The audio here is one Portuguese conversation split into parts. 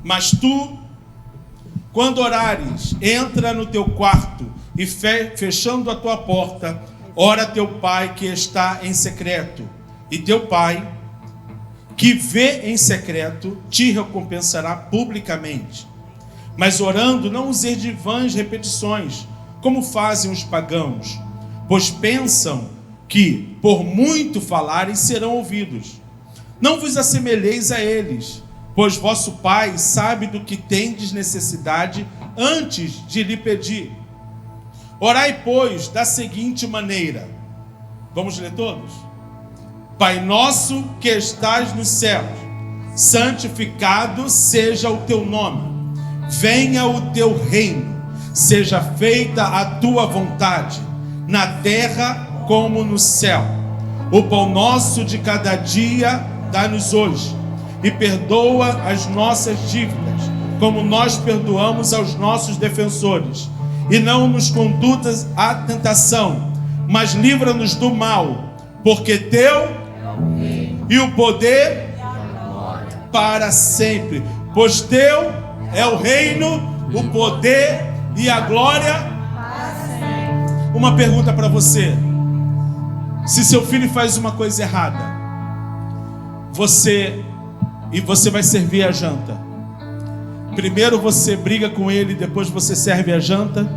Mas tu, quando orares, entra no teu quarto e fechando a tua porta, ora a teu pai que está em secreto, e teu pai, que vê em secreto, te recompensará publicamente. Mas orando, não useis de vãs repetições, como fazem os pagãos, pois pensam que, por muito falarem, serão ouvidos. Não vos assemelheis a eles, pois vosso Pai sabe do que tendes necessidade antes de lhe pedir. Orai, pois, da seguinte maneira. Vamos ler todos? Pai nosso que estás nos céus, santificado seja o teu nome. Venha o teu reino, seja feita a tua vontade, na terra como no céu. O pão nosso de cada dia dá-nos hoje, e perdoa as nossas dívidas, como nós perdoamos aos nossos defensores. E não nos conduzas à tentação, mas livra-nos do mal, porque teu e o poder para sempre. Pois teu é o reino, o poder e a glória. Uma pergunta para você: se seu filho faz uma coisa errada, você vai servir a janta, primeiro você briga com ele, depois você serve a janta?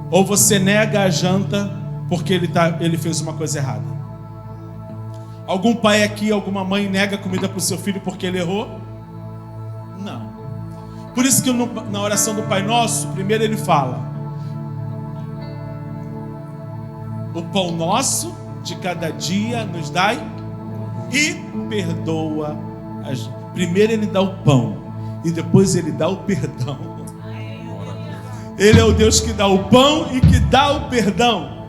Ou você nega a janta porque ele fez uma coisa errada? Algum pai aqui, alguma mãe nega comida para o seu filho porque ele errou? Não. Por isso que na oração do Pai Nosso, primeiro ele fala: o pão nosso de cada dia nos dai e perdoa. Primeiro ele dá o pão e depois ele dá o perdão. Ele é o Deus que dá o pão e que dá o perdão.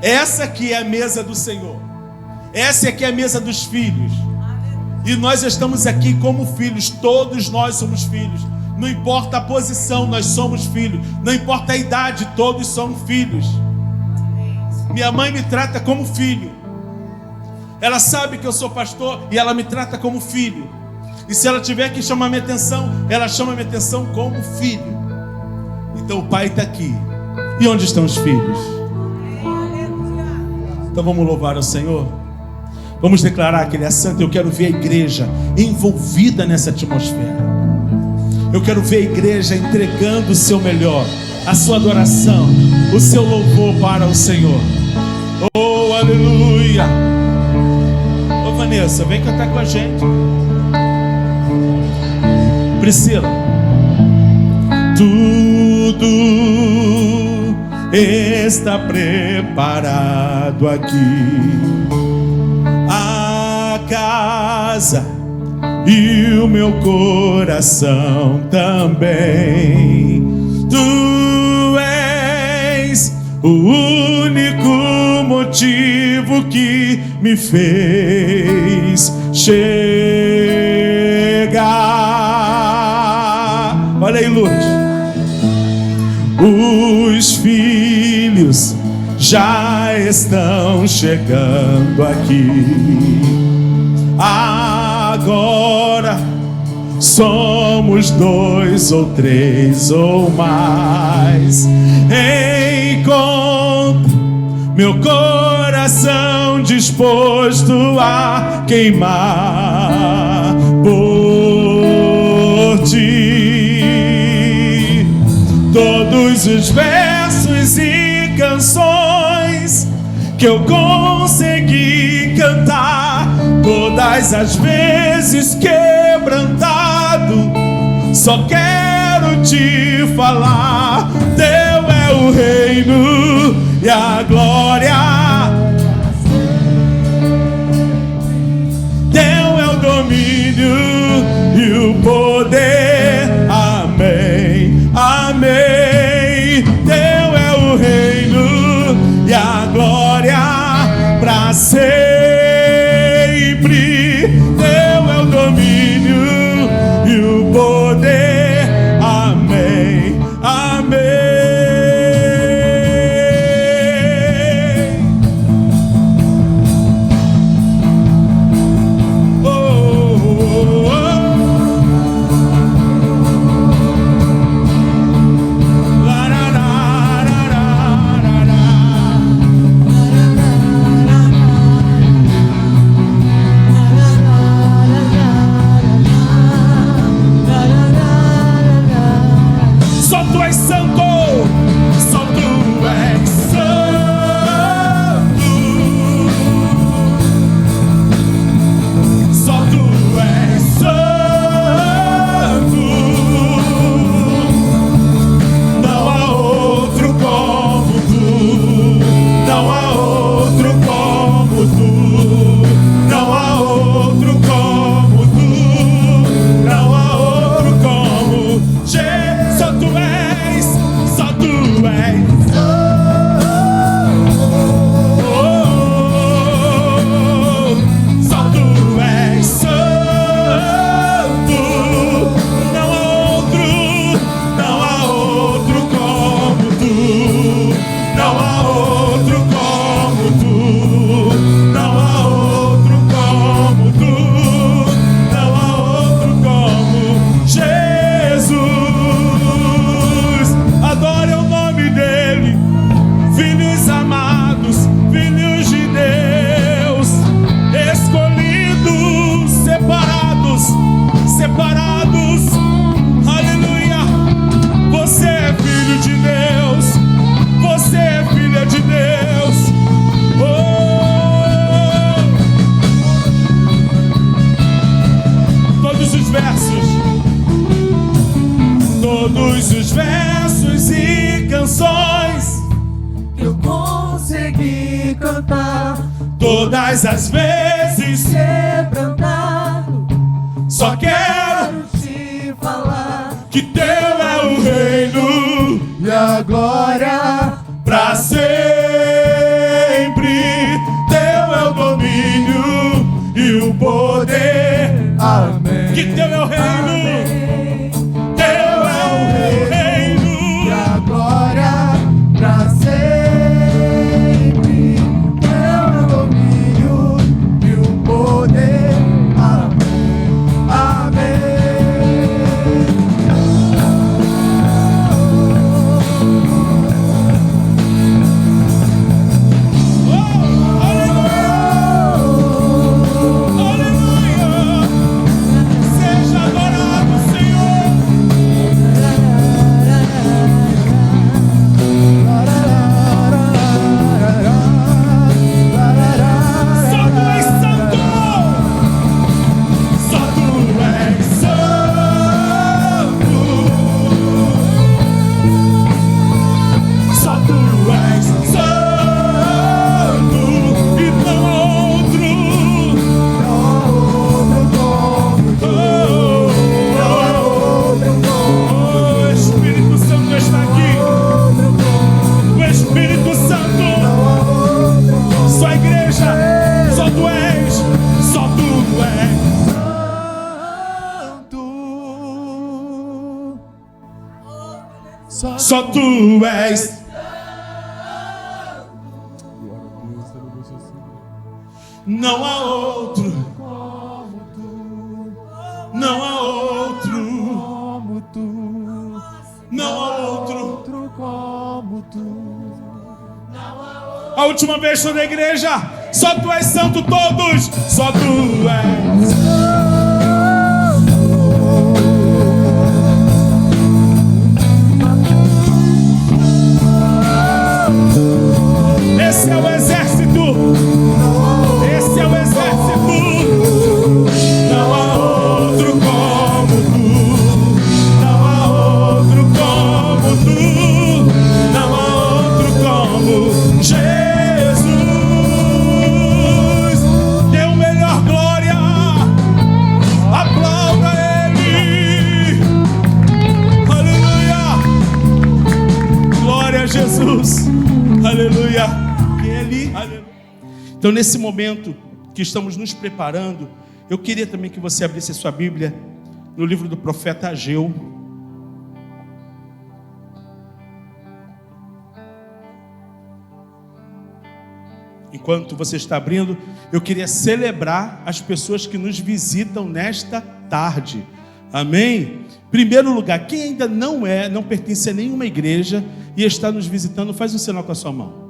Essa aqui é a mesa do Senhor. Essa aqui é a mesa dos filhos. E nós estamos aqui como filhos. Todos nós somos filhos. Não importa a posição, nós somos filhos. Não importa a idade, todos somos filhos. Minha mãe me trata como filho. Ela sabe que eu sou pastor e ela me trata como filho. E se ela tiver que chamar minha atenção, ela chama minha atenção como filho. Então o pai está aqui. E onde estão os filhos? Então vamos louvar ao Senhor. Vamos declarar que Ele é santo. Eu quero ver a igreja envolvida nessa atmosfera. Eu quero ver a igreja entregando o seu melhor, a sua adoração, o seu louvor para o Senhor. Oh, aleluia. Ô Vanessa, vem cantar com a gente. Priscila. Tudo está preparado aqui. A casa e o meu coração também. Tu és o único motivo que me fez chegar. Olha aí, Lourdes. Os filhos já estão chegando aqui. Agora somos 2 ou 3 ou mais. Encontro meu coração disposto a queimar por ti. Todos os versos e canções que eu consegui cantar, todas as vezes quebrantado, só quero te falar: teu é o reino e a glória, teu é o domínio e o poder. Amém, amém. Teu é o reino e a glória para sempre. Teu é o domínio e o poder. Amém, amém. todos os versos e canções que eu consegui cantar, todas as vezes quebrantado, só quero te falar que teu é o reino e a glória pra sempre. Teu é o domínio e o poder. Amém. Que teu é o reino. Amém. Teu é o reino. E a glória pra sempre. Teu é o domínio e o poder. Amém. Amém. Só tu és. Não há outro. Não há outro. Não há outro como tu. A última vez toda a igreja. Só tu és santo todos. Só tu és. Esse é o exército. Esse é o exército. Não há outro como tu. Não há outro como tu. Não há outro como Jesus. Dê o melhor glória. Aplauda Ele. Aleluia. Glória a Jesus. Aleluia. Então, nesse momento que estamos nos preparando, eu queria também que você abrisse a sua Bíblia no livro do profeta Ageu. Enquanto você está abrindo, eu queria celebrar as pessoas que nos visitam nesta tarde. Amém? Primeiro lugar, quem ainda não pertence a nenhuma igreja e está nos visitando, faz um sinal com a sua mão.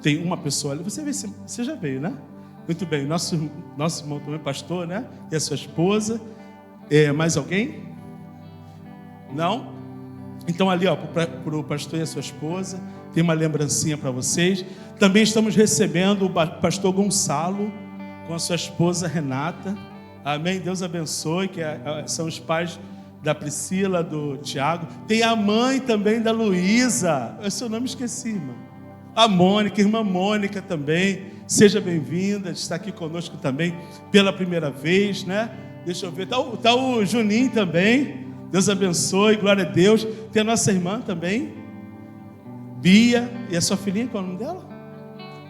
Tem uma pessoa ali, você já veio, né? Muito bem, nosso irmão também, pastor, né? E a sua esposa. Mais alguém? Não? Então ali, para o pastor e a sua esposa, tem uma lembrancinha para vocês. Também estamos recebendo o pastor Gonçalo com a sua esposa Renata. Amém? Deus abençoe, que são os pais da Priscila, do Tiago. Tem a mãe também da Luísa. Eu seu nome esqueci, irmão. A Mônica, irmã Mônica também, seja bem-vinda, está aqui conosco também pela primeira vez, né? Deixa eu ver, tá o Juninho também, Deus abençoe, glória a Deus. Tem a nossa irmã também, Bia, e a sua filhinha, qual é o nome dela?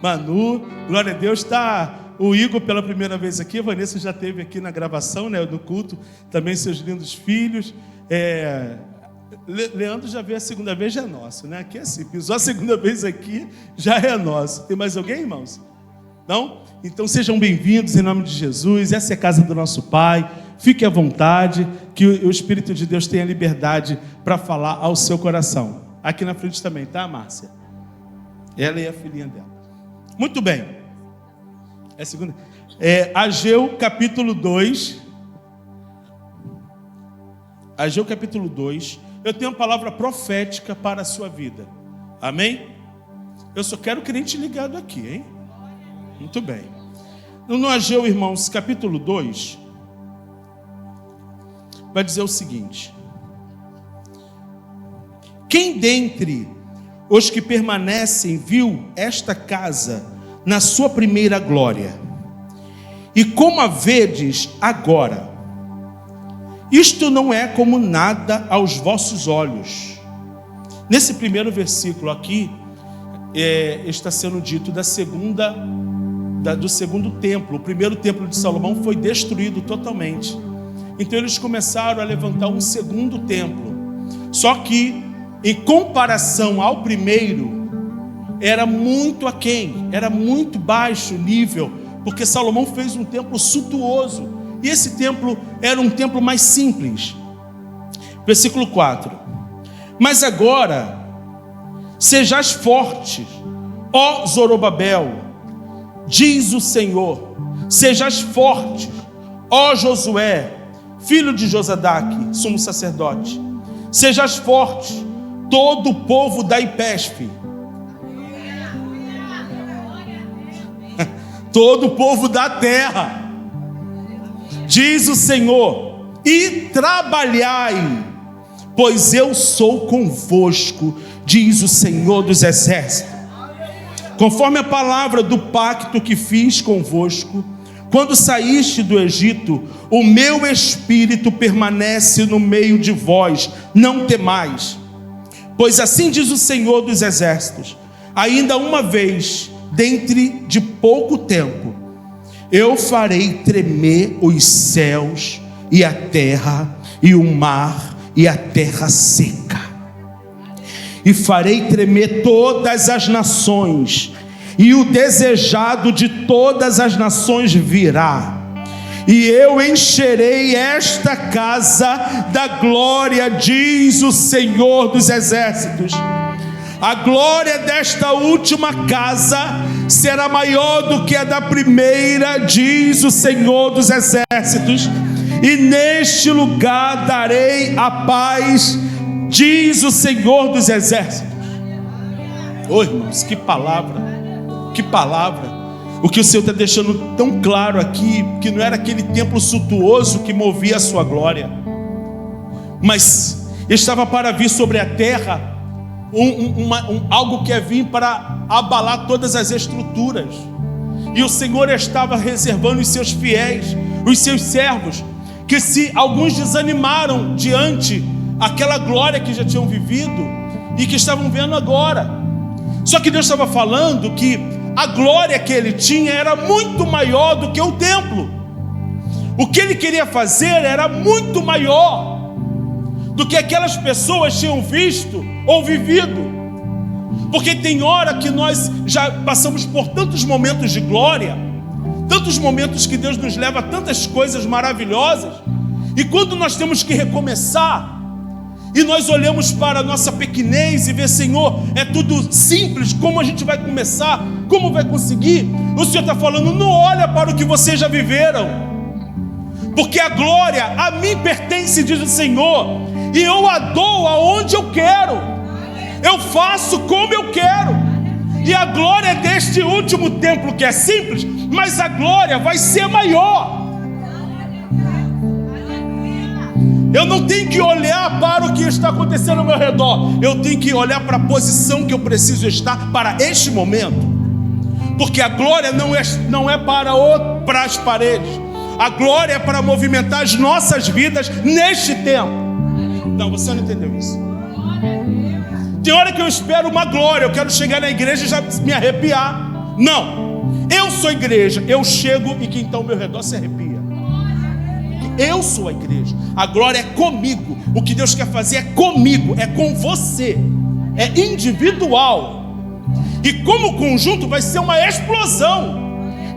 Manu, glória a Deus. Está o Igor pela primeira vez aqui, a Vanessa já esteve aqui na gravação, né, do culto, também seus lindos filhos. Leandro já veio a segunda vez, já é nosso, né? Aqui é assim, pisou a segunda vez aqui, já é nosso. Tem mais alguém, irmãos? Não? Então sejam bem-vindos em nome de Jesus. Essa é a casa do nosso Pai. Fique à vontade, que o Espírito de Deus tenha liberdade para falar ao seu coração. Aqui na frente também, tá, Márcia? Ela e a filhinha dela. Muito bem. É a segunda. Ageu capítulo 2. Ageu capítulo 2. Eu tenho uma palavra profética para a sua vida. Amém? Eu só quero crente ligado aqui, hein? Muito bem. No Ageu, irmãos, capítulo 2, vai dizer o seguinte: quem dentre os que permanecem viu esta casa na sua primeira glória? E como a vedes agora? Isto não é como nada aos vossos olhos. Nesse primeiro versículo aqui, está sendo dito do segundo templo. O primeiro templo de Salomão foi destruído totalmente. Então eles começaram a levantar um segundo templo. Só que, em comparação ao primeiro, era muito aquém, era muito baixo o nível, porque Salomão fez um templo suntuoso, e esse templo era um templo mais simples. Versículo 4: mas agora sejais fortes, ó Zorobabel, diz o Senhor, sejais fortes, ó Josué, filho de Josadaque, sumo sacerdote, sejais fortes, todo o povo da Ipespe, todo o povo da terra, diz o Senhor, e trabalhai, pois eu sou convosco, diz o Senhor dos exércitos, conforme a palavra do pacto que fiz convosco, quando saíste do Egito. O meu espírito permanece no meio de vós, não temais, pois assim diz o Senhor dos exércitos: ainda uma vez, dentre de pouco tempo, eu farei tremer os céus e a terra, e o mar e a terra seca, e farei tremer todas as nações, e o desejado de todas as nações virá, e eu encherei esta casa da glória, diz o Senhor dos exércitos. A glória desta última casa será maior do que a da primeira, diz o Senhor dos exércitos, e neste lugar darei a paz, diz o Senhor dos exércitos. Oh, irmãos, que palavra, que palavra. O que o Senhor está deixando tão claro aqui, que não era aquele templo suntuoso que movia a sua glória, mas estava para vir sobre a terra algo que ia vir para abalar todas as estruturas. E o Senhor estava reservando os seus fiéis, os seus servos, que se alguns desanimaram diante aquela glória que já tinham vivido e que estavam vendo agora. Só que Deus estava falando que a glória que ele tinha era muito maior do que o templo. O que ele queria fazer era muito maior do que aquelas pessoas tinham visto ou vivido. Porque tem hora que nós já passamos por tantos momentos de glória, tantos momentos que Deus nos leva a tantas coisas maravilhosas, e quando nós temos que recomeçar, e nós olhamos para a nossa pequenez e ver: Senhor, é tudo simples, como a gente vai começar? Como vai conseguir? O Senhor está falando: não olha para o que vocês já viveram, porque a glória a mim pertence, diz o Senhor, e eu a dou aonde eu quero, eu faço como eu quero. E a glória deste último templo, que é simples, mas a glória vai ser maior. Eu não tenho que olhar para o que está acontecendo ao meu redor, eu tenho que olhar para a posição que eu preciso estar para este momento, porque a glória não é para as paredes, a glória é para movimentar as nossas vidas neste tempo. Não, você não entendeu isso. Tem hora que eu espero uma glória, eu quero chegar na igreja e já me arrepiar. Não, eu sou igreja, eu chego e quem está ao meu redor se arrepia. Eu sou a igreja, a glória é comigo. O que Deus quer fazer é comigo, é com você, é individual, e como conjunto vai ser uma explosão.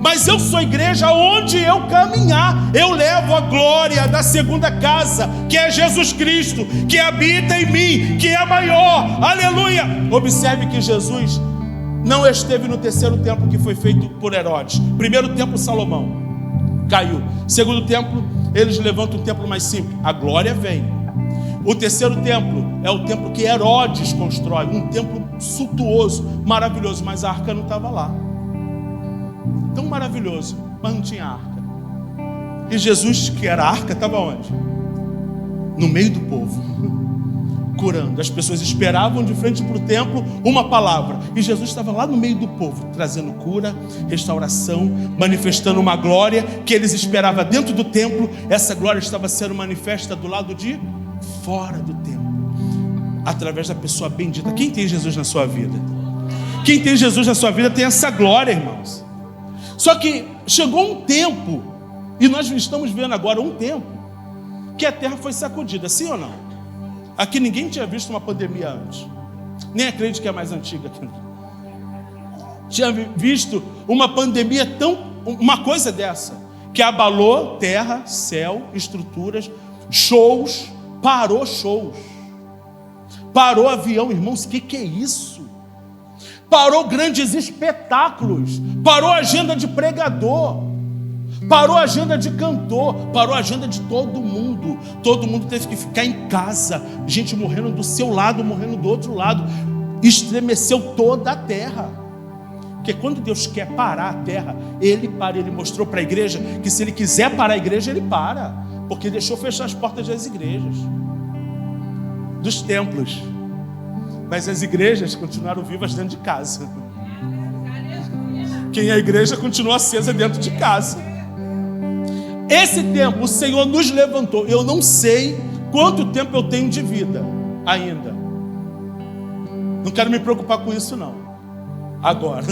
Mas eu sou a igreja, onde eu caminhar, eu levo a glória da segunda casa, que é Jesus Cristo, que habita em mim, que é maior. Aleluia. Observe que Jesus não esteve no terceiro templo que foi feito por Herodes. Primeiro templo, Salomão caiu. Segundo templo, eles levantam um templo mais simples, a glória vem. O terceiro templo é o templo que Herodes constrói, um templo suntuoso, maravilhoso, mas a arca não estava lá. Tão maravilhoso, mas não tinha arca. E Jesus, que era a arca, estava onde? no meio do povo, curando. As pessoas esperavam de frente para o templo uma palavra, e Jesus estava lá no meio do povo, trazendo cura, restauração, manifestando uma glória que eles esperavam dentro do templo. Essa glória estava sendo manifesta do lado de fora do templo, através da pessoa bendita. Quem tem Jesus na sua vida? Quem tem Jesus na sua vida tem essa glória, irmãos. Só que chegou um tempo, e nós estamos vendo agora um tempo, que a terra foi sacudida, sim ou não? Aqui ninguém tinha visto uma pandemia antes, nem acredito que é mais antiga aqui. Tinha visto uma pandemia uma coisa dessa, que abalou terra, céu, estruturas, shows, parou avião, irmãos, que é isso? Parou grandes espetáculos, parou a agenda de pregador, parou a agenda de cantor, parou a agenda de todo mundo. Todo mundo teve que ficar em casa, gente morrendo do seu lado, morrendo do outro lado. Estremeceu toda a terra. Porque quando Deus quer parar a terra, Ele para. Ele mostrou para a igreja que se Ele quiser parar a igreja, Ele para, porque deixou fechar as portas das igrejas, dos templos, mas as igrejas continuaram vivas dentro de casa. Quem é a igreja continua acesa dentro de casa. Esse tempo o Senhor nos levantou. Eu não sei quanto tempo eu tenho de vida ainda. Não quero me preocupar com isso não, agora.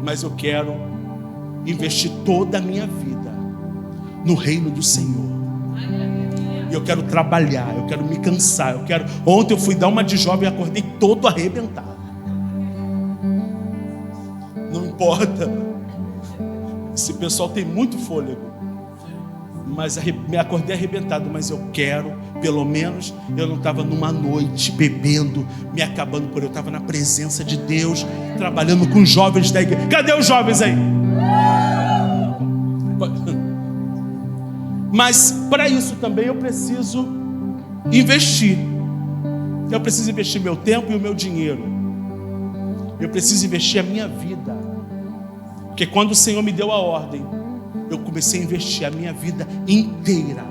Mas eu quero investir toda a minha vida no reino do Senhor. Eu quero trabalhar, eu quero me cansar, Ontem eu fui dar uma de jovem e acordei todo arrebentado. Não importa. Esse pessoal tem muito fôlego, mas me acordei arrebentado. Mas eu quero, pelo menos, eu não estava numa noite bebendo, me acabando, por eu estava na presença de Deus, trabalhando com jovens da igreja. Cadê os jovens aí? Mas para isso também eu preciso investir. Eu preciso investir meu tempo e o meu dinheiro. Eu preciso investir a minha vida. Porque quando o Senhor me deu a ordem, eu comecei a investir a minha vida inteira.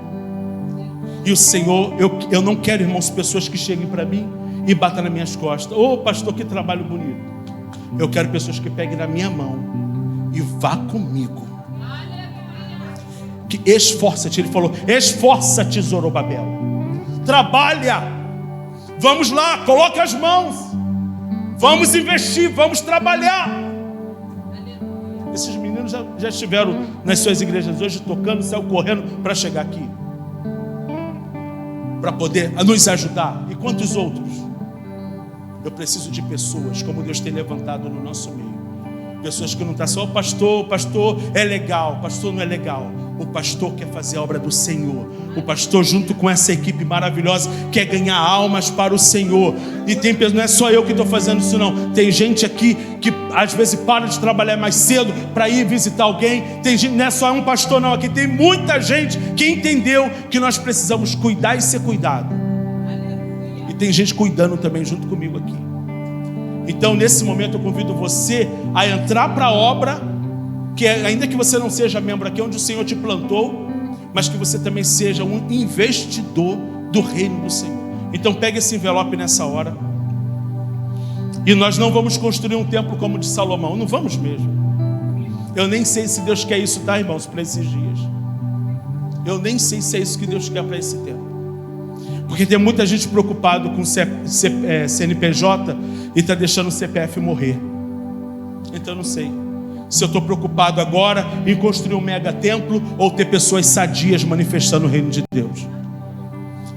E o Senhor, eu não quero, irmãos, pessoas que cheguem para mim e batam nas minhas costas. Ô pastor, que trabalho bonito. Eu quero pessoas que peguem na minha mão e vá comigo. Que esforça-te, ele falou, esforça-te, Zorobabel, trabalha, vamos lá, coloca as mãos, vamos investir, vamos trabalhar. Esses meninos já estiveram nas suas igrejas hoje tocando, saiu correndo para chegar aqui, para poder nos ajudar. E quantos outros? Eu preciso de pessoas como Deus tem levantado no nosso meio. Pessoas que não estão só, o pastor é legal. O pastor não é legal. O pastor quer fazer a obra do Senhor. O pastor, junto com essa equipe maravilhosa, quer ganhar almas para o Senhor. E não é só eu que estou fazendo isso não. Tem gente aqui que às vezes para de trabalhar mais cedo para ir visitar alguém. Tem gente, não é só um pastor não, aqui tem muita gente que entendeu que nós precisamos cuidar e ser cuidado. E tem gente cuidando também junto comigo aqui. Então nesse momento eu convido você a entrar para a obra, que ainda que você não seja membro aqui onde o Senhor te plantou, mas que você também seja um investidor do reino do Senhor. Então pegue esse envelope nessa hora. E nós não vamos construir um templo como o de Salomão. Não vamos mesmo. Eu nem sei se Deus quer isso, tá, irmãos, para esses dias. Eu nem sei se é isso que Deus quer para esse tempo. Porque tem muita gente preocupada com CNPJ e está deixando o CPF morrer. Então eu não sei se eu estou preocupado agora em construir um mega templo ou ter pessoas sadias manifestando o reino de Deus.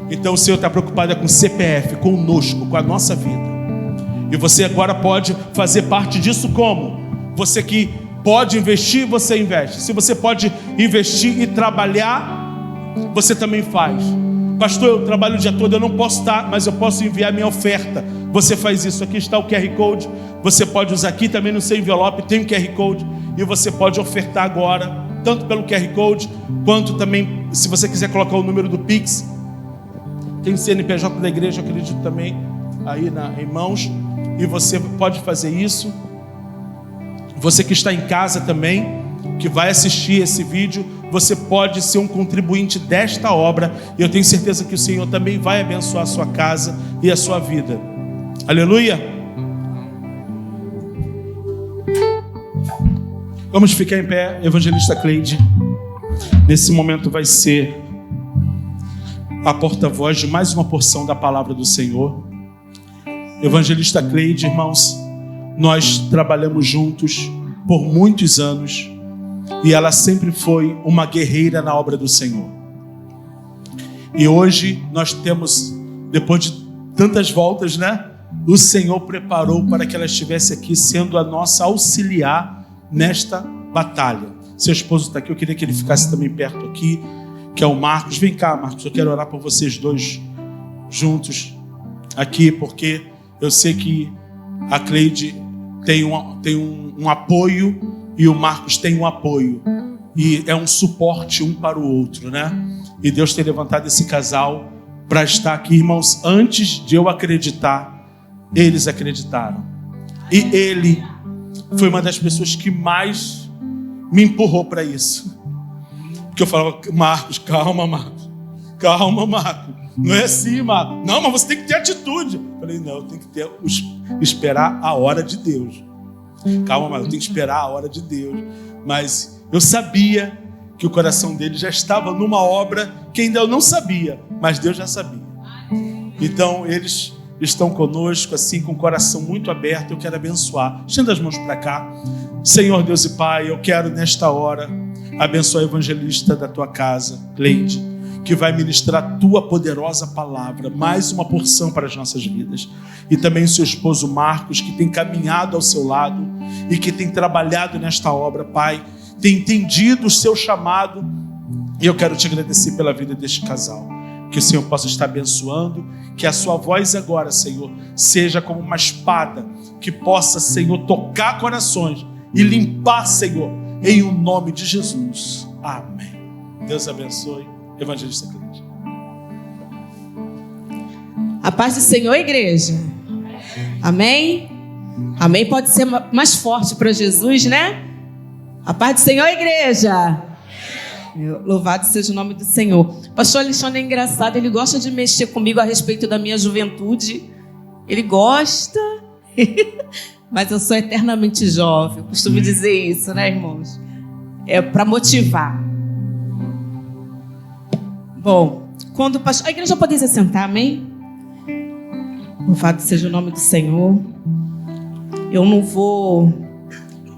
Então o Senhor está preocupado com o CPF, conosco, com a nossa vida. E você agora pode fazer parte disso como? Você que pode investir, você investe. Se você pode investir e trabalhar, você também faz. Pastor, eu trabalho o dia todo, eu não posso estar, mas eu posso enviar minha oferta. Você faz isso, aqui está o QR Code. Você pode usar aqui também no seu envelope, tem um QR Code. E você pode ofertar agora, tanto pelo QR Code, quanto também, se você quiser colocar o número do Pix. Tem o CNPJ da igreja, eu acredito também, aí em mãos. E você pode fazer isso. Você que está em casa também, que vai assistir esse vídeo, você pode ser um contribuinte desta obra, e eu tenho certeza que o Senhor também vai abençoar a sua casa e a sua vida. Aleluia! Vamos ficar em pé. Evangelista Cleide, nesse momento vai ser a porta-voz de mais uma porção da palavra do Senhor. Evangelista Cleide, irmãos, nós trabalhamos juntos por muitos anos, e ela sempre foi uma guerreira na obra do Senhor. E hoje nós temos, depois de tantas voltas, né? O Senhor preparou para que ela estivesse aqui sendo a nossa auxiliar nesta batalha. Seu esposo está aqui, eu queria que ele ficasse também perto aqui, que é o Marcos. Vem cá, Marcos, eu quero orar por vocês dois juntos aqui, porque eu sei que a Cleide tem um apoio e o Marcos tem um apoio, e é um suporte um para o outro, né? E Deus tem levantado esse casal para estar aqui, irmãos. Antes de eu acreditar, eles acreditaram, e ele foi uma das pessoas que mais me empurrou para isso, porque eu falava: Marcos, calma, Marcos, não é assim, Marcos, não, mas você tem que ter atitude. Eu falei: não, eu tenho que esperar a hora de Deus. Calma, mas eu tenho que esperar a hora de Deus. Mas eu sabia que o coração dele já estava numa obra que ainda eu não sabia, mas Deus já sabia. Então eles estão conosco assim, com o coração muito aberto. Eu quero abençoar. Estenda as mãos para cá. Senhor Deus e Pai, eu quero nesta hora abençoar a evangelista da tua casa, Cleide, que vai ministrar a tua poderosa palavra, mais uma porção para as nossas vidas. E também o seu esposo Marcos, que tem caminhado ao seu lado e que tem trabalhado nesta obra, Pai, tem entendido o seu chamado. E eu quero te agradecer pela vida deste casal. Que o Senhor possa estar abençoando, que a sua voz agora, Senhor, seja como uma espada, que possa, Senhor, tocar corações e limpar, Senhor, em o nome de Jesus. Amém. Deus abençoe. Evangelista Cleide. A paz do Senhor, igreja. Amém? Amém pode ser mais forte para Jesus, né? A paz do Senhor, igreja. Louvado seja o nome do Senhor. Pastor Alexandre é engraçado, ele gosta de mexer comigo a respeito da minha juventude. Ele gosta, mas eu sou eternamente jovem. Eu costumo dizer isso, né, irmãos? É para motivar. Bom, quando o pastor... A igreja pode se sentar, amém? Louvado seja o nome do Senhor. Eu não vou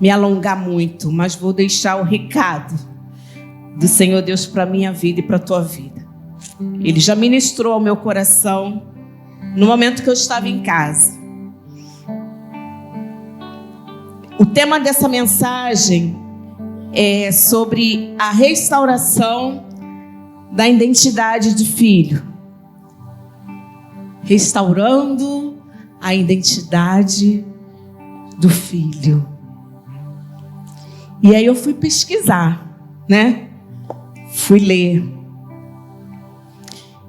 me alongar muito, mas vou deixar o recado do Senhor Deus para a minha vida e para a tua vida. Ele já ministrou ao meu coração no momento que eu estava em casa. O tema dessa mensagem é sobre a restauração da identidade de filho. Restaurando a identidade do filho. E aí eu fui pesquisar, né? Fui ler.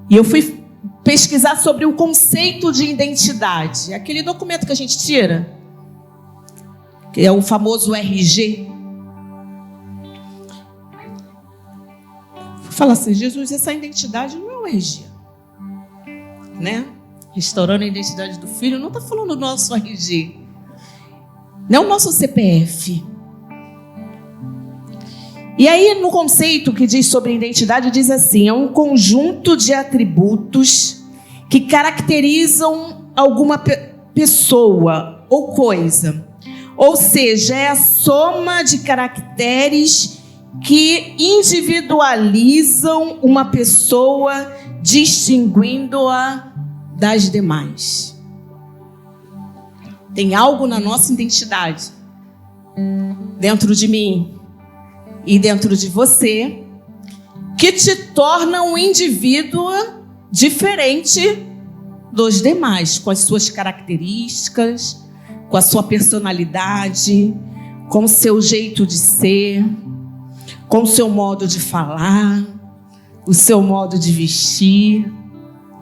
E eu fui pesquisar sobre o conceito de identidade. Aquele documento que a gente tira, que é o famoso RG. Fala assim: Jesus, essa identidade não é o RG, né? Restaurando a identidade do filho, não está falando do nosso RG, não é o nosso CPF. E aí, no conceito que diz sobre identidade, diz assim: é um conjunto de atributos que caracterizam alguma pessoa ou coisa. Ou seja, é a soma de caracteres que individualizam uma pessoa, distinguindo-a das demais. Tem algo na nossa identidade, dentro de mim e dentro de você, que te torna um indivíduo diferente dos demais, com as suas características, com a sua personalidade, com o seu jeito de ser, com o seu modo de falar, o seu modo de vestir,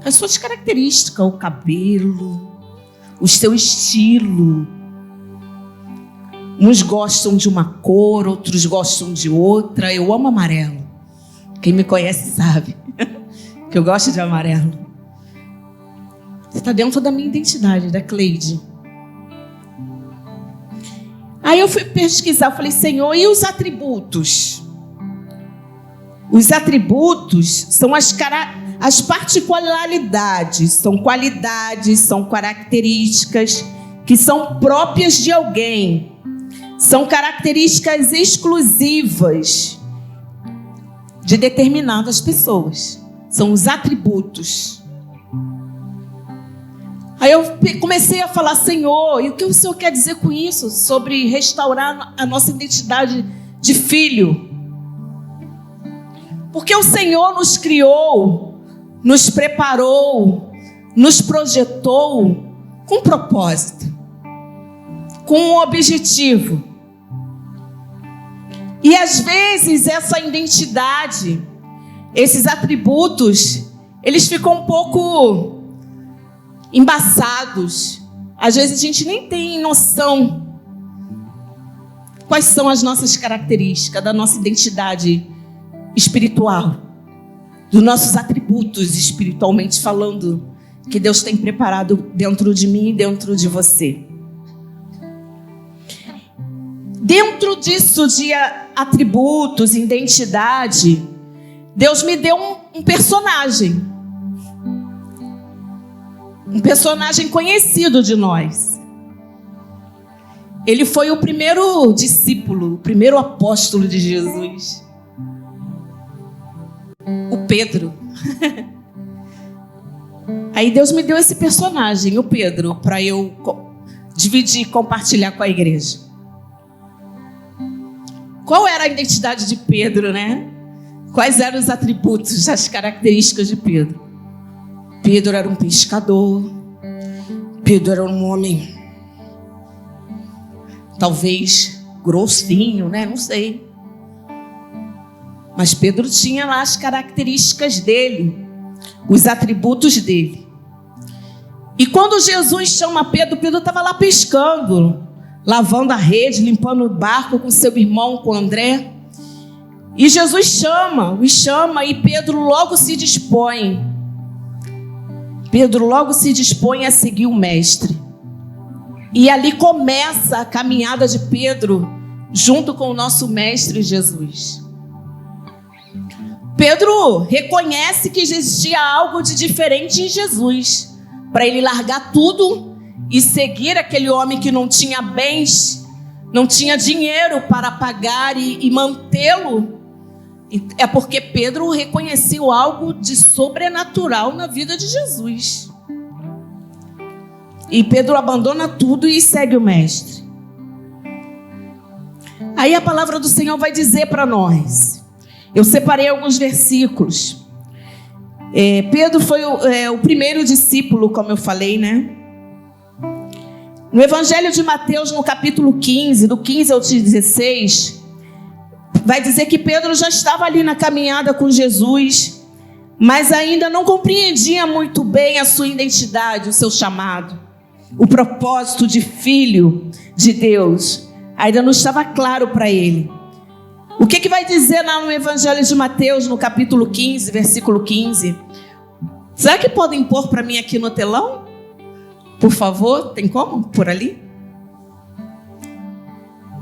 as suas características, o cabelo, o seu estilo. Uns gostam de uma cor, outros gostam de outra. Eu amo amarelo. Quem me conhece sabe que eu gosto de amarelo. Está dentro da minha identidade, da Cleide. Aí eu fui pesquisar, eu falei, Senhor, e os atributos? Os atributos são as particularidades, são qualidades, são características que são próprias de alguém. São características exclusivas de determinadas pessoas. São os atributos. Aí eu comecei a falar, Senhor, e o que o Senhor quer dizer com isso? Sobre restaurar a nossa identidade de filho. Porque o Senhor nos criou, nos preparou, nos projetou com um propósito, com um objetivo. E às vezes essa identidade, esses atributos, eles ficam um pouco embaçados. Às vezes a gente nem tem noção quais são as nossas características, da nossa identidade espiritual, dos nossos atributos espiritualmente falando, que Deus tem preparado dentro de mim e dentro de você. Dentro disso de atributos, identidade, Deus me deu um personagem. Um personagem conhecido de nós. Ele foi o primeiro discípulo, o primeiro apóstolo de Jesus. O Pedro. Aí Deus me deu esse personagem, o Pedro, para eu dividir e compartilhar com a igreja. Qual era a identidade de Pedro, né? Quais eram os atributos, as características de Pedro? Pedro era um pescador. Pedro era um homem, talvez grossinho, né? Não sei. Mas Pedro tinha lá as características dele, os atributos dele. E quando Jesus chama Pedro, Pedro estava lá pescando, lavando a rede, limpando o barco com seu irmão, com André. E Jesus o chama e Pedro logo se dispõe. Pedro logo se dispõe a seguir o mestre. E ali começa a caminhada de Pedro junto com o nosso mestre Jesus. Pedro reconhece que existia algo de diferente em Jesus, para ele largar tudo e seguir aquele homem que não tinha bens, não tinha dinheiro para pagar e mantê-lo. É porque Pedro reconheceu algo de sobrenatural na vida de Jesus. E Pedro abandona tudo e segue o mestre. Aí a palavra do Senhor vai dizer para nós. Eu separei alguns versículos. Pedro foi o primeiro discípulo, como eu falei, né? No Evangelho de Mateus, no capítulo 15, do 15 ao 16, vai dizer que Pedro já estava ali na caminhada com Jesus, mas ainda não compreendia muito bem a sua identidade, o seu chamado, o propósito de filho de Deus. Ainda não estava claro para ele. O que vai dizer lá no Evangelho de Mateus, no capítulo 15, versículo 15? Será que podem pôr para mim aqui no telão? Por favor, tem como? Por ali?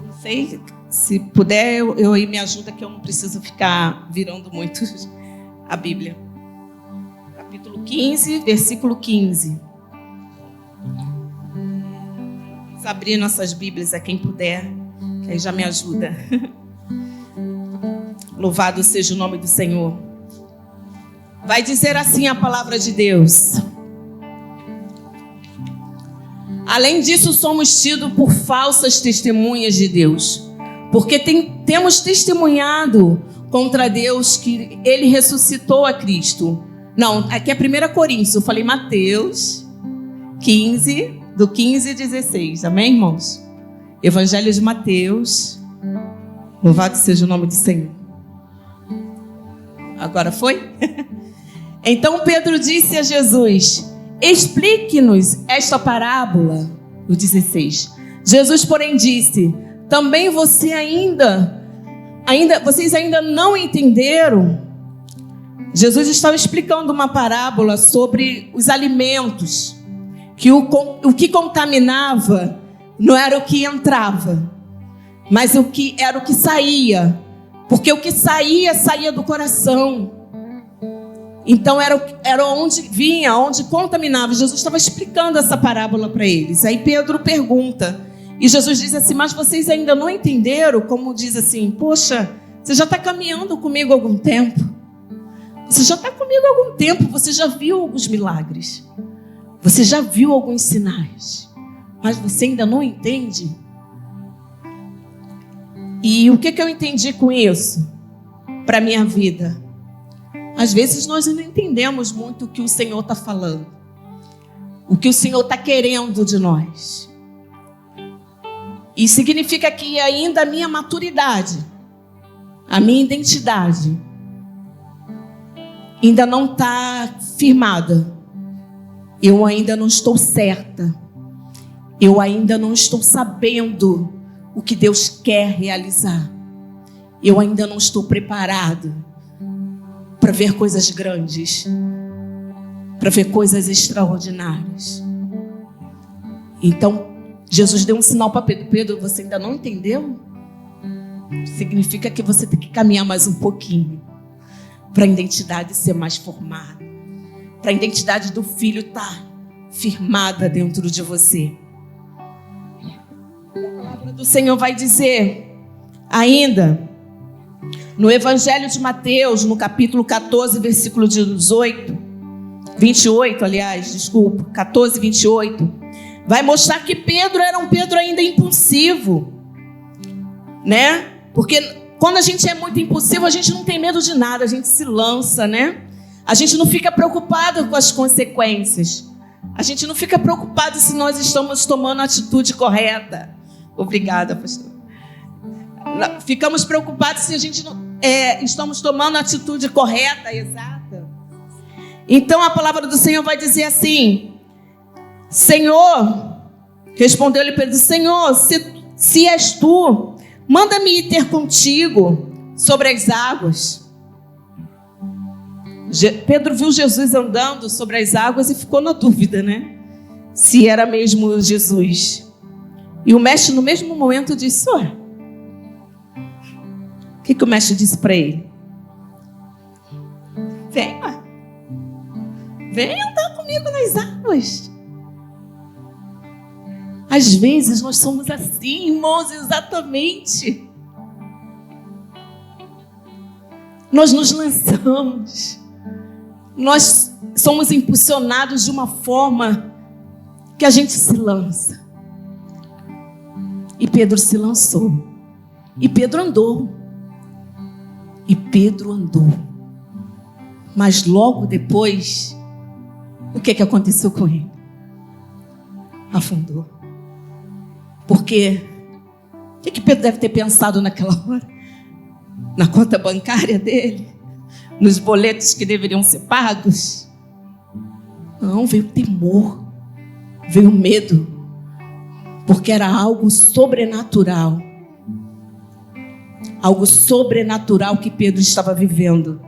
Não sei, se puder, eu me ajuda, que eu não preciso ficar virando muito a Bíblia. Capítulo 15, versículo 15. Vamos abrir nossas Bíblias a quem puder, que aí já me ajuda. Louvado seja o nome do Senhor. Vai dizer assim a palavra de Deus. Além disso, somos tidos por falsas testemunhas de Deus, porque temos testemunhado contra Deus que Ele ressuscitou a Cristo. Não, aqui é 1 Coríntios, eu falei Mateus 15, do 15 e 16, amém, irmãos? Evangelho de Mateus, louvado seja o nome do Senhor. Agora foi? Então Pedro disse a Jesus: explique-nos esta parábola. O 16. Jesus, porém, disse: também vocês ainda não entenderam. Jesus estava explicando uma parábola sobre os alimentos, que o que contaminava não era o que entrava, mas era o que saía, porque o que saía do coração. Então era onde vinha, onde contaminava. Jesus estava explicando essa parábola para eles. Aí Pedro pergunta, e Jesus diz assim: mas vocês ainda não entenderam? Como diz assim: poxa, você já está caminhando comigo há algum tempo, você já está comigo há algum tempo, você já viu alguns milagres, você já viu alguns sinais, mas você ainda não entende. E o que eu entendi com isso para a minha vida? Às vezes nós não entendemos muito o que o Senhor está falando, o que o Senhor está querendo de nós. E significa que ainda a minha maturidade, a minha identidade, ainda não está firmada. Eu ainda não estou certa. Eu ainda não estou sabendo o que Deus quer realizar. Eu ainda não estou preparado para ver coisas grandes, para ver coisas extraordinárias. Então, Jesus deu um sinal para Pedro: Pedro, você ainda não entendeu? Significa que você tem que caminhar mais um pouquinho para a identidade ser mais formada, para a identidade do filho estar firmada dentro de você. A palavra do Senhor vai dizer ainda no Evangelho de Mateus, no capítulo 14, versículo 14, 28, vai mostrar que Pedro era um Pedro ainda impulsivo, né? Porque quando a gente é muito impulsivo, a gente não tem medo de nada, a gente se lança, né? A gente não fica preocupado com as consequências. A gente não fica preocupado se nós estamos tomando a atitude correta. Obrigada, pastor. Ficamos preocupados se a gente não estamos tomando a atitude correta, exata. Então a palavra do Senhor vai dizer assim: Senhor, respondeu-lhe Pedro: Senhor, se és tu, manda-me ir ter contigo sobre as águas. Pedro viu Jesus andando sobre as águas e ficou na dúvida, né? Se era mesmo Jesus. E o mestre, no mesmo momento, disse: ué, o que o mestre disse para ele? Vem andar comigo nas águas. Às vezes nós somos assim, irmãos, exatamente. Nós nos lançamos. Nós somos impulsionados de uma forma que a gente se lança. E Pedro se lançou. E Pedro andou. Mas logo depois, o que aconteceu com ele? Afundou. Porque o que Pedro deve ter pensado naquela hora? Na conta bancária dele? Nos boletos que deveriam ser pagos? Não, veio temor, veio medo, porque era algo sobrenatural. Algo sobrenatural que Pedro estava vivendo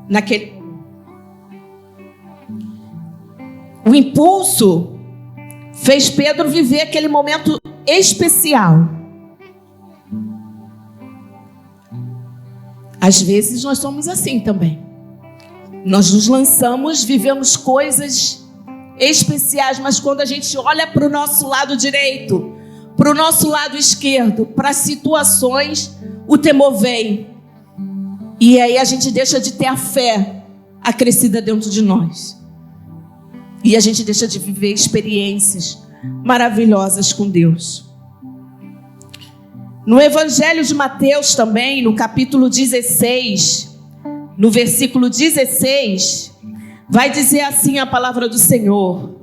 naquele momento. O impulso fez Pedro viver aquele momento especial. Às vezes nós somos assim também. Nós nos lançamos, vivemos coisas especiais, mas quando a gente olha para o nosso lado direito, para o nosso lado esquerdo, para situações, o temor vem. E aí a gente deixa de ter a fé acrescida dentro de nós. E a gente deixa de viver experiências maravilhosas com Deus. No Evangelho de Mateus também, no capítulo 16, no versículo 16, vai dizer assim a palavra do Senhor.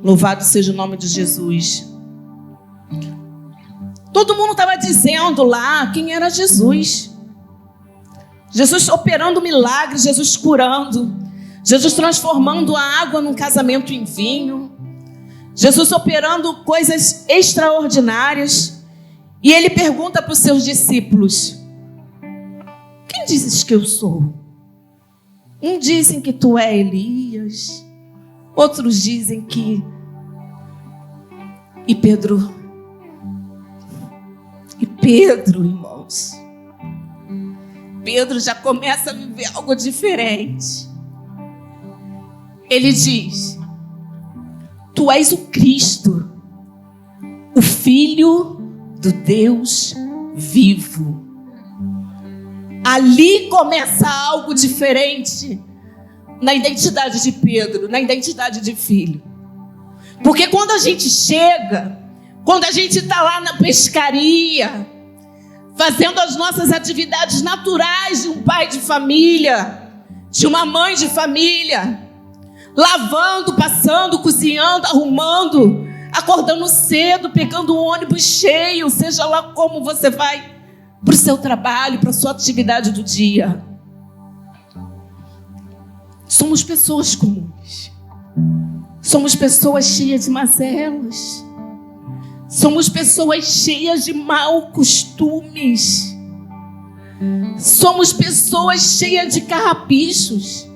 Louvado seja o nome de Jesus. Todo mundo estava dizendo lá quem era Jesus. Jesus operando milagres, Jesus curando, Jesus transformando a água num casamento em vinho, Jesus operando coisas extraordinárias. E ele pergunta para os seus discípulos: quem dizes que eu sou? Uns dizem que tu é Elias, outros dizem que... E Pedro, irmãos, Pedro já começa a viver algo diferente. Ele diz: tu és o Cristo, o Filho do Deus vivo. Ali começa algo diferente na identidade de Pedro, na identidade de filho. Porque quando a gente chega, quando a gente está lá na pescaria, fazendo as nossas atividades naturais de um pai de família, de uma mãe de família, lavando, passando, cozinhando, arrumando, acordando cedo, pegando um ônibus cheio, seja lá como você vai para o seu trabalho, para a sua atividade do dia. Somos pessoas comuns. Somos pessoas cheias de mazelas. Somos pessoas cheias de maus costumes. Somos pessoas cheias de carrapichos.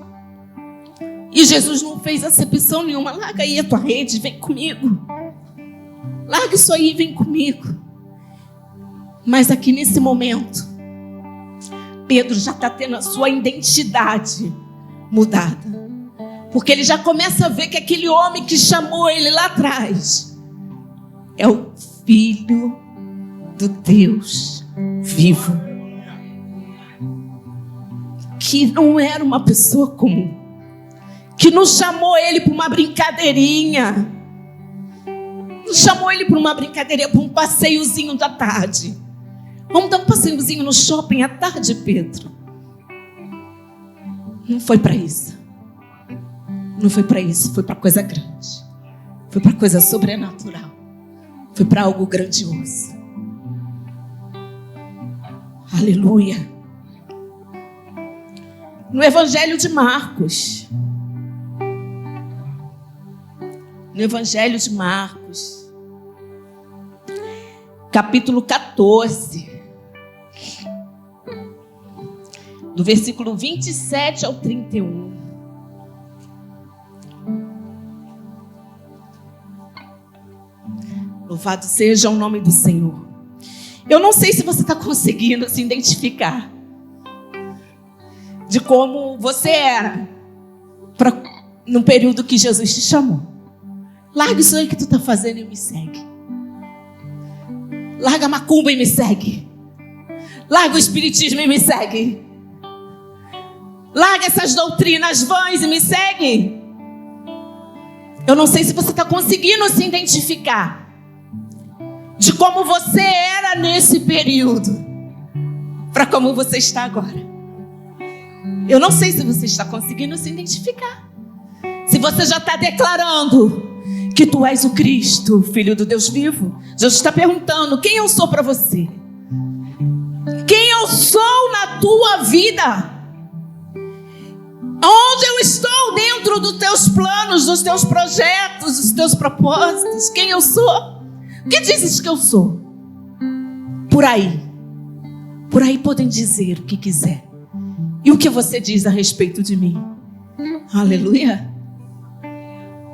E Jesus não fez acepção nenhuma. Larga aí a tua rede, vem comigo. Larga isso aí e vem comigo. Mas aqui nesse momento, Pedro já está tendo a sua identidade mudada. Porque ele já começa a ver que aquele homem que chamou ele lá atrás é o Filho do Deus vivo. Que não era uma pessoa comum. Que não chamou ele para uma brincadeirinha. Não chamou ele para uma brincadeirinha, para um passeiozinho da tarde. Vamos dar um passeiozinho no shopping à tarde, Pedro? Não foi para isso. Não foi para isso, foi para coisa grande. Foi para coisa sobrenatural. Foi para algo grandioso. Aleluia. No Evangelho de Marcos. No Evangelho de Marcos. Capítulo 14. Do versículo 27 ao 31. Louvado seja o nome do Senhor. Eu não sei se você está conseguindo se identificar de como você era no período que Jesus te chamou. Larga isso aí que tu está fazendo e me segue. Larga a macumba e me segue. Larga o espiritismo e me segue. Larga essas doutrinas vãs e me segue. Eu não sei se você está conseguindo se identificar de como você era nesse período para como você está agora. Eu não sei se você está conseguindo se identificar. Se você já está declarando que tu és o Cristo, o Filho do Deus vivo. Jesus está perguntando: quem eu sou para você? Quem eu sou na tua vida? Onde eu estou dentro dos teus planos, dos teus projetos, dos teus propósitos? Quem eu sou? O que dizes que eu sou? Por aí podem dizer o que quiser. E o que você diz a respeito de mim? Aleluia.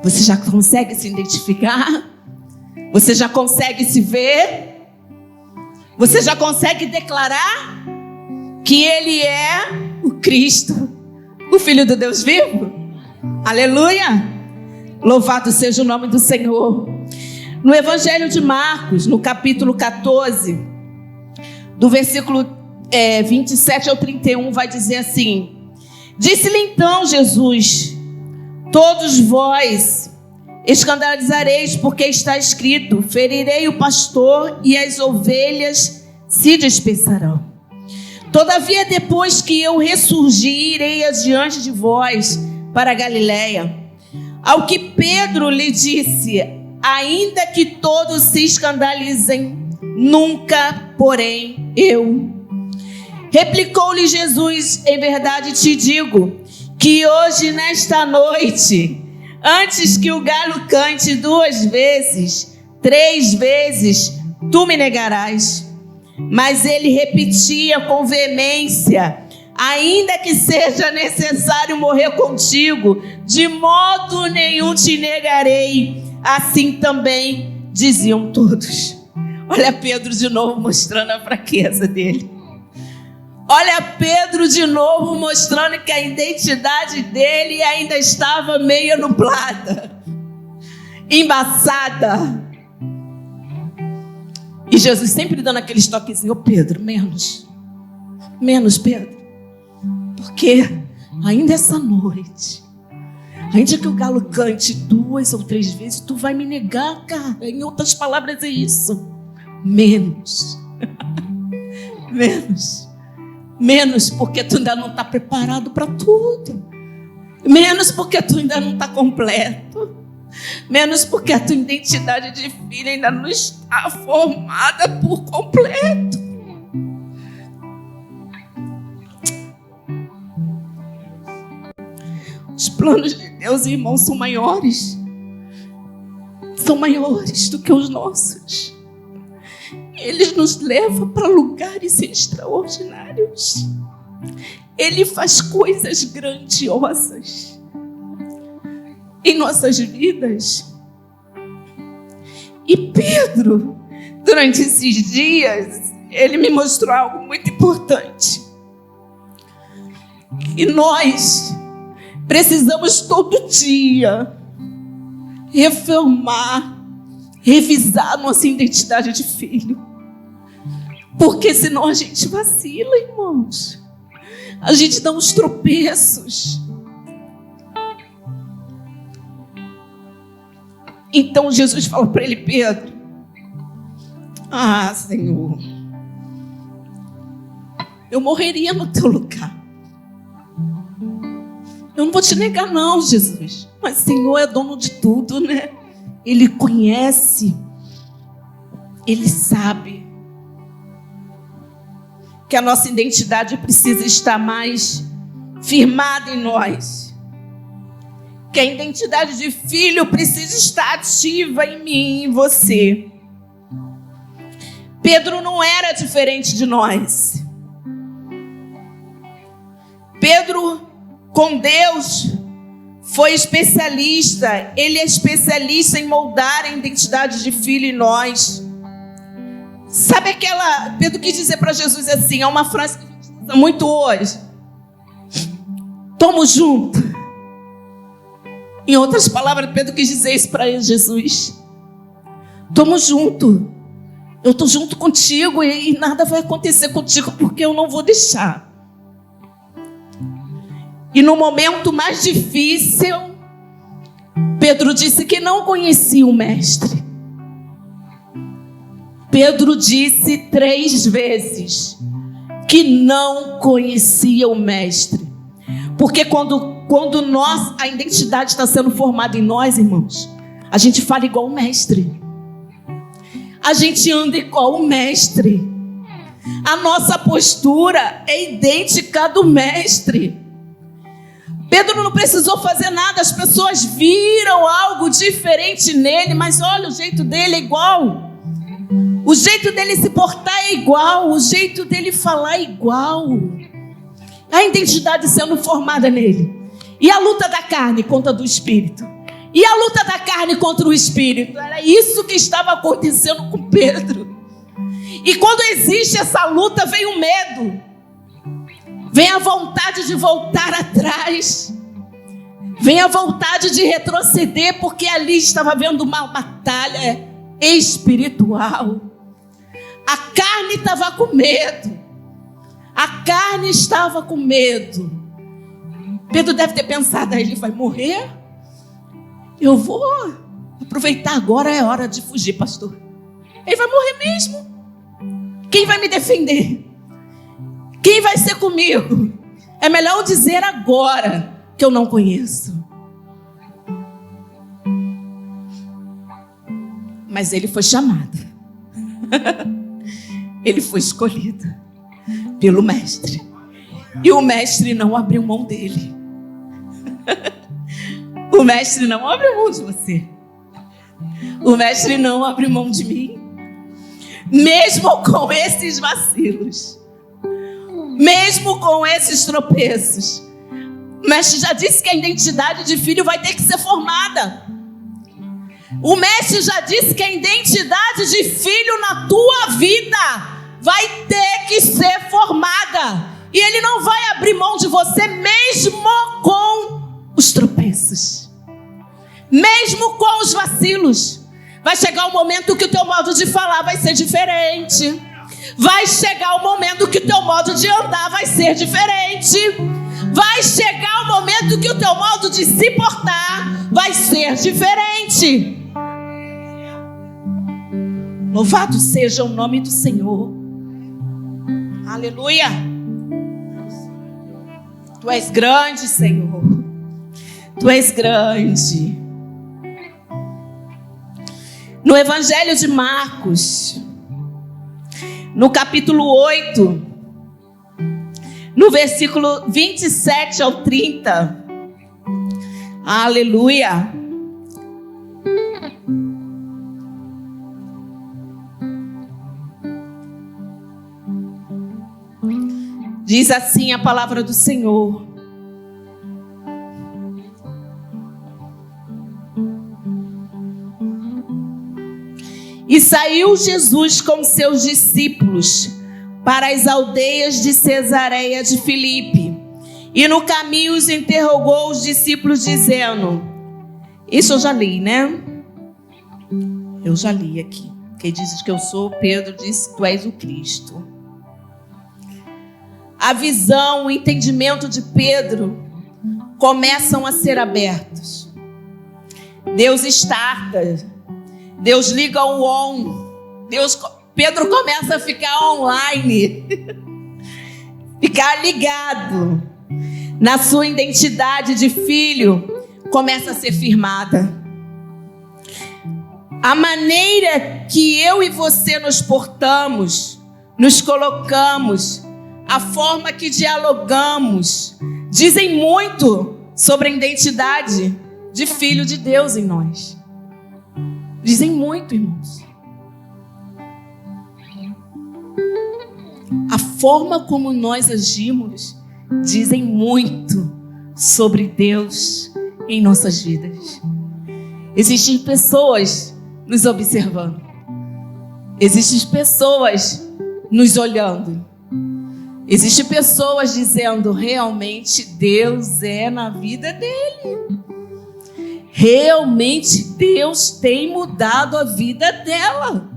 Você já consegue se identificar? Você já consegue se ver? Você já consegue declarar que Ele é o Cristo, o Filho do Deus vivo? Aleluia! Louvado seja o nome do Senhor. No Evangelho de Marcos, no capítulo 14, do versículo 27 ao 31, vai dizer assim: disse-lhe então Jesus: todos vós escandalizareis, porque está escrito: ferirei o pastor e as ovelhas se dispersarão. Todavia, depois que eu ressurgir, irei adiante de vós para a Galiléia. Ao que Pedro lhe disse: ainda que todos se escandalizem, nunca, porém, eu. Replicou-lhe Jesus: em verdade te digo, que hoje, nesta noite, antes que o galo cante 2 vezes, 3 vezes, tu me negarás. Mas ele repetia com veemência: ainda que seja necessário morrer contigo, de modo nenhum te negarei. Assim também diziam todos. Olha Pedro de novo mostrando a fraqueza dele. Olha Pedro de novo mostrando que a identidade dele ainda estava meio nublada, embaçada. E Jesus sempre dando aquele toquezinho: ô Pedro, menos, Pedro. Porque ainda essa noite, ainda que o galo cante 2 ou 3 vezes, tu vai me negar, cara. Em outras palavras é isso. Menos. Menos porque tu ainda não está preparado para tudo. Menos porque tu ainda não está completo. Menos porque a tua identidade de filho ainda não está formada por completo. Os planos de Deus, irmãos, são maiores. São maiores do que os nossos. Ele nos leva para lugares extraordinários. Ele faz coisas grandiosas em nossas vidas. E Pedro, durante esses dias, ele me mostrou algo muito importante. E nós precisamos todo dia reformar, revisar nossa identidade de filho. Porque senão a gente vacila, irmãos. A gente dá uns tropeços. Então Jesus fala para ele: Pedro, Senhor, eu morreria no teu lugar. Eu não vou te negar não, Jesus. Mas o Senhor é dono de tudo, né? Ele conhece. Ele sabe que a nossa identidade precisa estar mais firmada em nós. Que a identidade de filho precisa estar ativa em mim e em você. Pedro não era diferente de nós. Pedro, com Deus, foi especialista. Ele é especialista em moldar a identidade de filho em nós. Sabe aquela... Pedro quis dizer para Jesus assim, é uma frase que a gente usa muito hoje: tamo junto. Em outras palavras, Pedro quis dizer isso para Jesus: tamo junto. Eu tô junto contigo e nada vai acontecer contigo, porque eu não vou deixar. E no momento mais difícil, Pedro disse que não conhecia o mestre. Pedro disse 3 vezes que não conhecia o mestre. Porque quando a identidade está sendo formada em nós, irmãos, a gente fala igual o mestre. A gente anda igual o mestre. A nossa postura é idêntica à do mestre. Pedro não precisou fazer nada, as pessoas viram algo diferente nele, mas olha, o jeito dele é igual. O jeito dele se portar é igual, o jeito dele falar é igual. A identidade sendo formada nele. E a luta da carne contra a do espírito. E a luta da carne contra o espírito. Era isso que estava acontecendo com Pedro. E quando existe essa luta, vem o medo. Vem a vontade de voltar atrás. Vem a vontade de retroceder, porque ali estava havendo uma batalha espiritual. A carne estava com medo. A carne estava com medo. Pedro deve ter pensado: ele vai morrer? Eu vou aproveitar agora, é hora de fugir, pastor. Ele vai morrer mesmo. Quem vai me defender? Quem vai ser comigo? É melhor eu dizer agora que eu não conheço. Mas ele foi chamado. Ele foi escolhido pelo mestre. E o mestre não abriu mão dele. O mestre não abriu mão de você. O mestre não abriu mão de mim. mesmo com esses vacilos, mesmo com esses tropeços, o mestre já disse que a identidade de filho vai ter que ser formada. O mestre já disse que a identidade de filho na tua vida vai ter que ser formada. E ele não vai abrir mão de você mesmo com os tropeços, mesmo com os vacilos. Vai chegar o momento que o teu modo de falar vai ser diferente. Vai chegar o momento que o teu modo de andar vai ser diferente. Vai chegar o momento que o teu modo de se portar vai ser diferente. Louvado seja o nome do Senhor. Aleluia. Tu és grande, Senhor. Tu és grande. No Evangelho de Marcos, no capítulo 8, no versículo 27 ao 30. Aleluia. Diz assim a palavra do Senhor: E saiu Jesus com seus discípulos para as aldeias de Cesareia de Filipe. E no caminho os interrogou os discípulos, dizendo... Isso eu já li, né? Eu já li aqui. Quem diz que eu sou, Pedro disse que tu és o Cristo. A visão, o entendimento de Pedro começam a ser abertos. Deus starta. Deus liga o on. Pedro começa a ficar online. Ficar ligado. Na sua identidade de filho, começa a ser firmada. A maneira que eu e você nos portamos, nos colocamos, a forma que dialogamos, dizem muito sobre a identidade de filho de Deus em nós. Dizem muito, irmãos. A forma como nós agimos dizem muito sobre Deus em nossas vidas. Existem pessoas nos observando. Existem pessoas nos olhando. Existem pessoas dizendo, realmente Deus é na vida dele. Realmente Deus tem mudado a vida dela.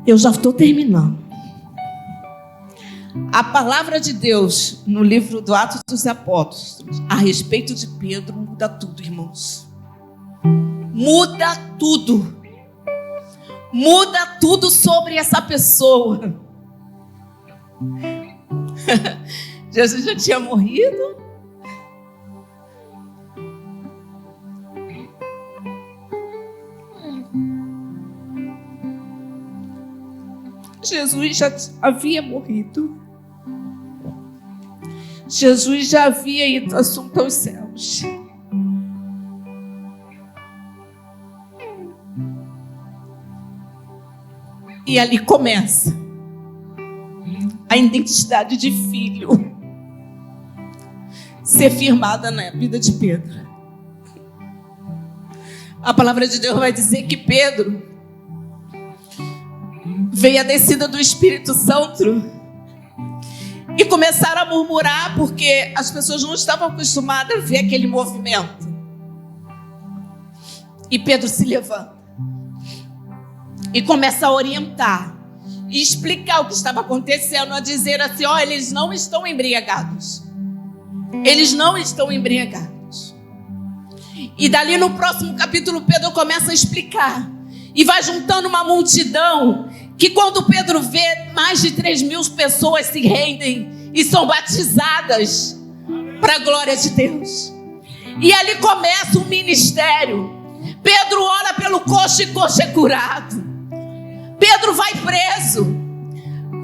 Eu já estou terminando. A palavra de Deus no livro do Atos dos Apóstolos a respeito de Pedro muda tudo, irmãos. Muda tudo. Muda tudo sobre essa pessoa. Jesus já tinha morrido. Jesus já havia morrido. Jesus já havia ido assunto aos céus. E ali começa a identidade de filho ser firmada na vida de Pedro. A palavra de Deus vai dizer que Pedro veio a descida do Espírito Santo e começaram a murmurar porque as pessoas não estavam acostumadas a ver aquele movimento. E Pedro se levanta e começa a orientar e explicar o que estava acontecendo, a dizer assim, eles não estão embriagados. Eles não estão embriagados. E dali no próximo capítulo Pedro começa a explicar e vai juntando uma multidão que quando Pedro vê, mais de 3.000 pessoas se rendem e são batizadas para a glória de Deus. E ali começa o ministério. Pedro ora pelo coxo e coxo é curado. Pedro vai preso.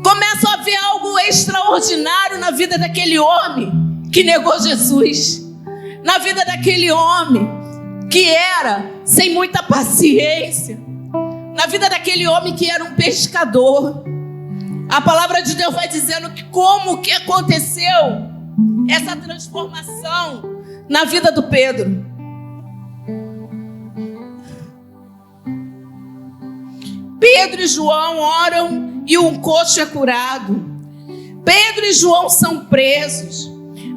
Começa a haver algo extraordinário na vida daquele homem que negou Jesus. Na vida daquele homem que era sem muita paciência. Na vida daquele homem que era um pescador. A palavra de Deus vai dizendo que como que aconteceu essa transformação na vida do Pedro. Pedro e João oram e um coxo é curado. Pedro e João são presos.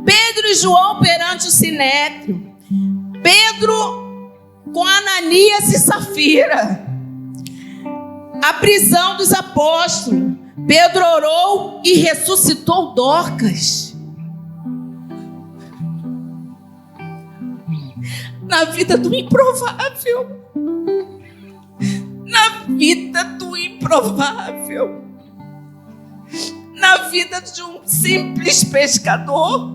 Pedro e João perante o sinédrio. Pedro com Ananias e Safira. A prisão dos apóstolos. Pedro orou e ressuscitou Dorcas. Na vida do improvável. Na vida do improvável. Na vida de um simples pescador.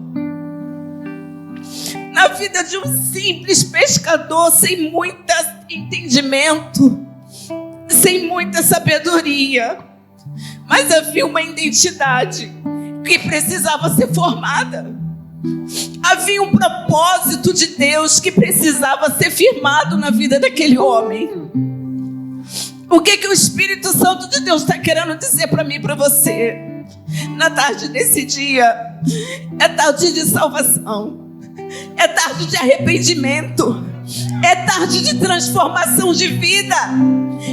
Na vida de um simples pescador sem muito entendimento, sem muita sabedoria. Mas havia uma identidade que precisava ser formada. Havia um propósito de Deus que precisava ser firmado na vida daquele homem. O que o Espírito Santo de Deus está querendo dizer para mim e para você? Na tarde desse dia, é tarde de salvação, é tarde de arrependimento, é tarde de transformação de vida,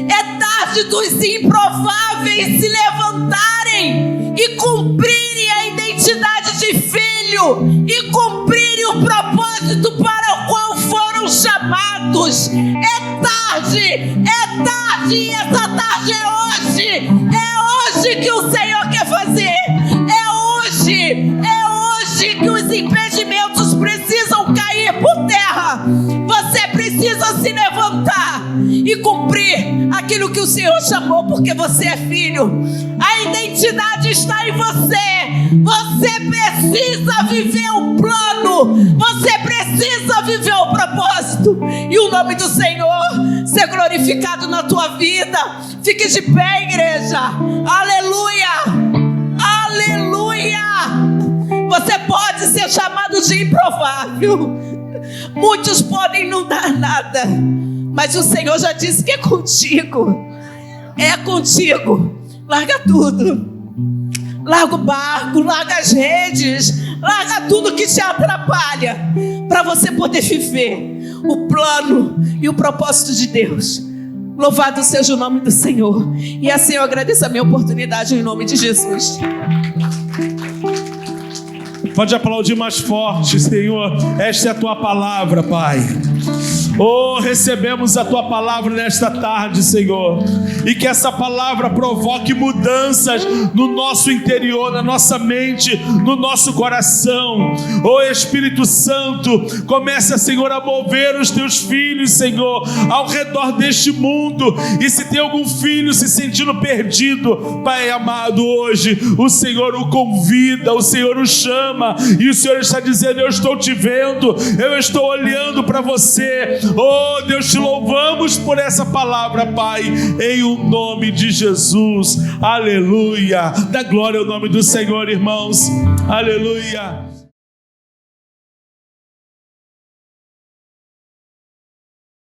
é tarde dos improváveis se levantarem e cumprirem a identidade de filho e cumprirem o propósito para o qual foram chamados. É tarde, e essa tarde é hoje que o Senhor quer fazer, é hoje que os impedimentos precisam cair por terra. Você precisa se levantar e cumprir aquilo que o Senhor chamou, porque você é filho. A identidade está em você. Você precisa viver o plano, você precisa viver o propósito, e o nome do Senhor ser glorificado na tua vida. Fique de pé, igreja. Aleluia, aleluia. Você pode ser chamado de improvável. Muitos podem não dar nada, mas o Senhor já disse que é contigo. É contigo. Larga tudo. Larga o barco, larga as redes, larga tudo que te atrapalha, para você poder viver o plano e o propósito de Deus. Louvado seja o nome do Senhor. E assim eu agradeço a minha oportunidade em nome de Jesus. Pode aplaudir mais forte, Senhor. Esta é a tua palavra, Pai. Oh, recebemos a tua palavra nesta tarde, Senhor, e que essa palavra provoque mudanças no nosso interior, na nossa mente, no nosso coração. Oh, Espírito Santo, começa, Senhor, a mover os teus filhos, Senhor, ao redor deste mundo. E se tem algum filho se sentindo perdido, Pai amado, hoje o Senhor o convida, o Senhor o chama, e o Senhor está dizendo: eu estou te vendo, eu estou olhando para você. Oh, Deus, te louvamos por essa palavra, Pai, em o nome de Jesus. Aleluia. Dá glória ao nome do Senhor, irmãos. Aleluia.